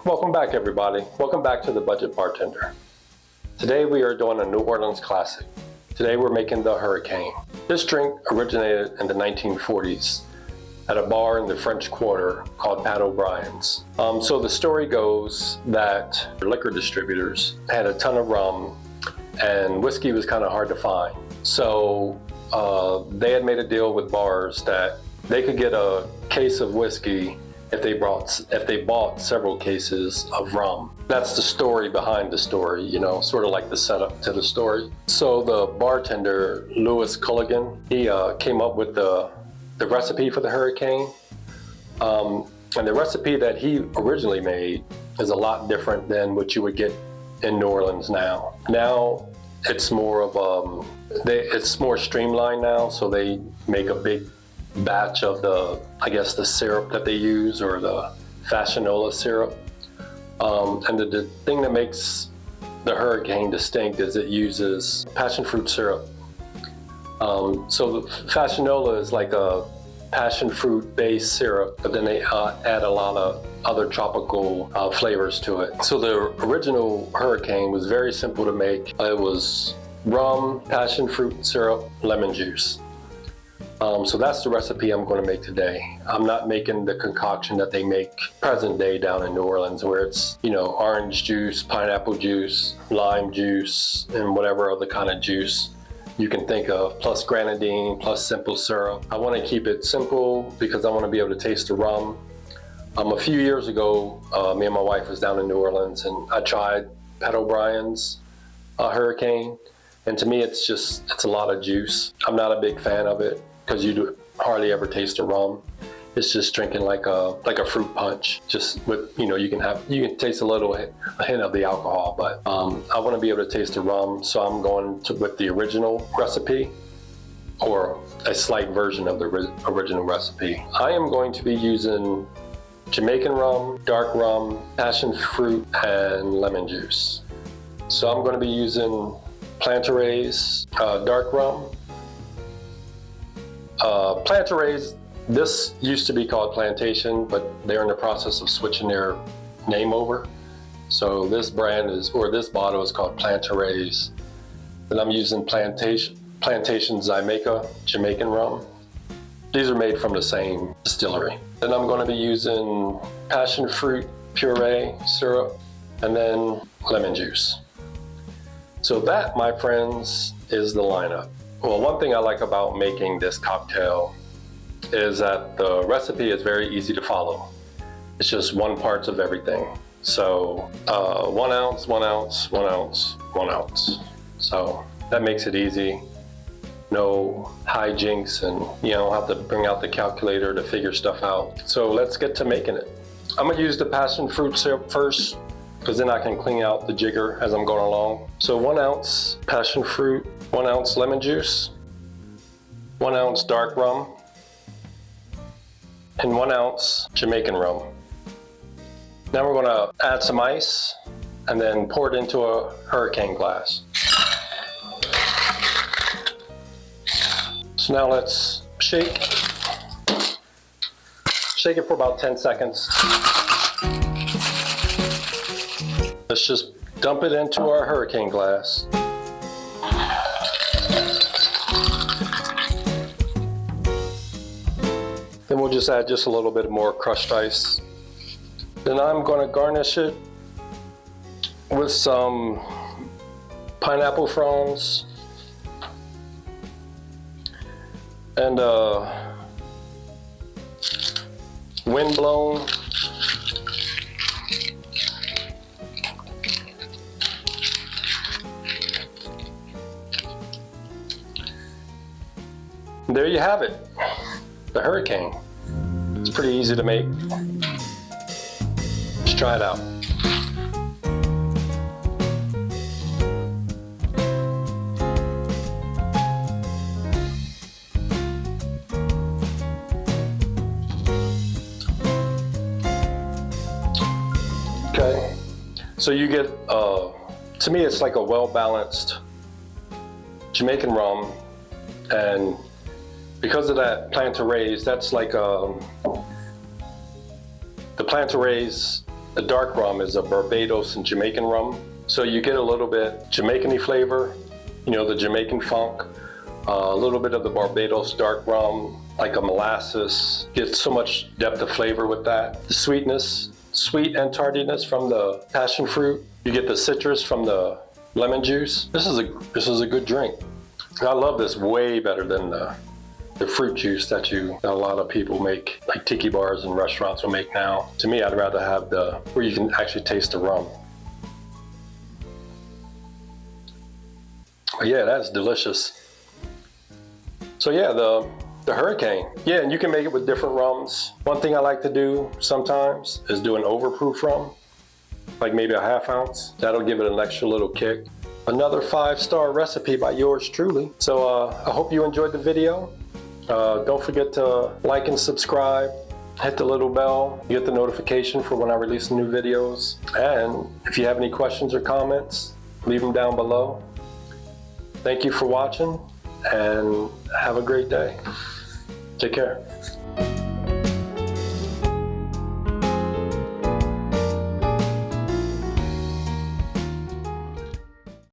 Welcome back, everybody. Welcome back to The Budget Bartender. Today we are doing a New Orleans classic. Today we're making the Hurricane. This drink originated in the 1940s at a bar in the French Quarter called Pat O'Brien's. So the story goes that liquor distributors had a ton of rum and whiskey was kind of hard to find. So they had made a deal with bars that they could get a case of whiskey if they bought several cases of rum. That's the story behind the story, you know, sort of like the setup to the story. So the bartender, Louis Culligan, he came up with the recipe for the Hurricane. And the recipe that he originally made is a lot different than what you would get in New Orleans now. Now it's more of it's more streamlined now, so they make a big batch of the syrup that they use, or the Fashionola syrup. And the thing that makes the Hurricane distinct is it uses passion fruit syrup. So the Fashionola is like a passion fruit based syrup, but then they add a lot of other tropical flavors to it. So the original Hurricane was very simple to make. It was rum, passion fruit syrup, lemon juice. So that's the recipe I'm going to make today. I'm not making the concoction that they make present day down in New Orleans, where it's, you know, orange juice, pineapple juice, lime juice, and whatever other kind of juice you can think of, plus grenadine, plus simple syrup. I want to keep it simple because I want to be able to taste the rum. A few years ago, me and my wife was down in New Orleans and I tried Pat O'Brien's Hurricane. And to me, it's a lot of juice. I'm not a big fan of it because you hardly ever taste the rum. It's just drinking like a fruit punch. Just with, you know, you can taste a hint of the alcohol, but I want to be able to taste the rum, so I'm going with the original recipe, or a slight version of the original recipe. I am going to be using Jamaican rum, dark rum, passion fruit, and lemon juice. So I'm going to be using Plantains dark rum. Plantains, this used to be called Plantation, but they're in the process of switching their name over. So this bottle is called Plantains. And I'm using Plantation Jamaican rum. These are made from the same distillery. Then I'm going to be using passion fruit puree syrup, and then lemon juice. So that, my friends, is the lineup. Well, one thing I like about making this cocktail is that the recipe is very easy to follow. It's just 1 part of everything. So 1 ounce, 1 ounce, 1 ounce, 1 ounce. So that makes it easy. No hijinks, and you don't have to bring out the calculator to figure stuff out. So let's get to making it. I'm gonna use the passion fruit syrup first, because then I can clean out the jigger as I'm going along. So 1 ounce passion fruit, 1 ounce lemon juice, 1 ounce dark rum, and 1 ounce Jamaican rum. Now we're gonna add some ice and then pour it into a Hurricane glass. So now let's shake it for about 10 seconds. Let's just dump it into our Hurricane glass. Then we'll just add just a little bit more crushed ice. Then I'm going to garnish it with some pineapple fronds and windblown there you have it, the Hurricane. It's pretty easy to make. Let's try it out. Okay, so you get, to me it's like a well-balanced Jamaican rum, and because of that Plantains, that's like the Plantains The dark rum is a Barbados and Jamaican rum. So you get a little bit Jamaican-y flavor, you know, the Jamaican funk, a little bit of the Barbados dark rum, like a molasses. Get so much depth of flavor with that. The sweetness, sweet and tardiness from the passion fruit. You get the citrus from the lemon juice. This is a good drink. I love this way better than the fruit juice that a lot of people make, like tiki bars and restaurants will make now. To me, I'd rather have where you can actually taste the rum. But yeah, that's delicious. So yeah, the Hurricane. Yeah, and you can make it with different rums. One thing I like to do sometimes is do an overproof rum, like maybe a ½ ounce. That'll give it an extra little kick. Another 5-star recipe by yours truly. So I hope you enjoyed the video. Don't forget to like and subscribe. Hit the little bell. You get the notification for when I release new videos. And if you have any questions or comments, leave them down below. Thank you for watching and have a great day. Take care.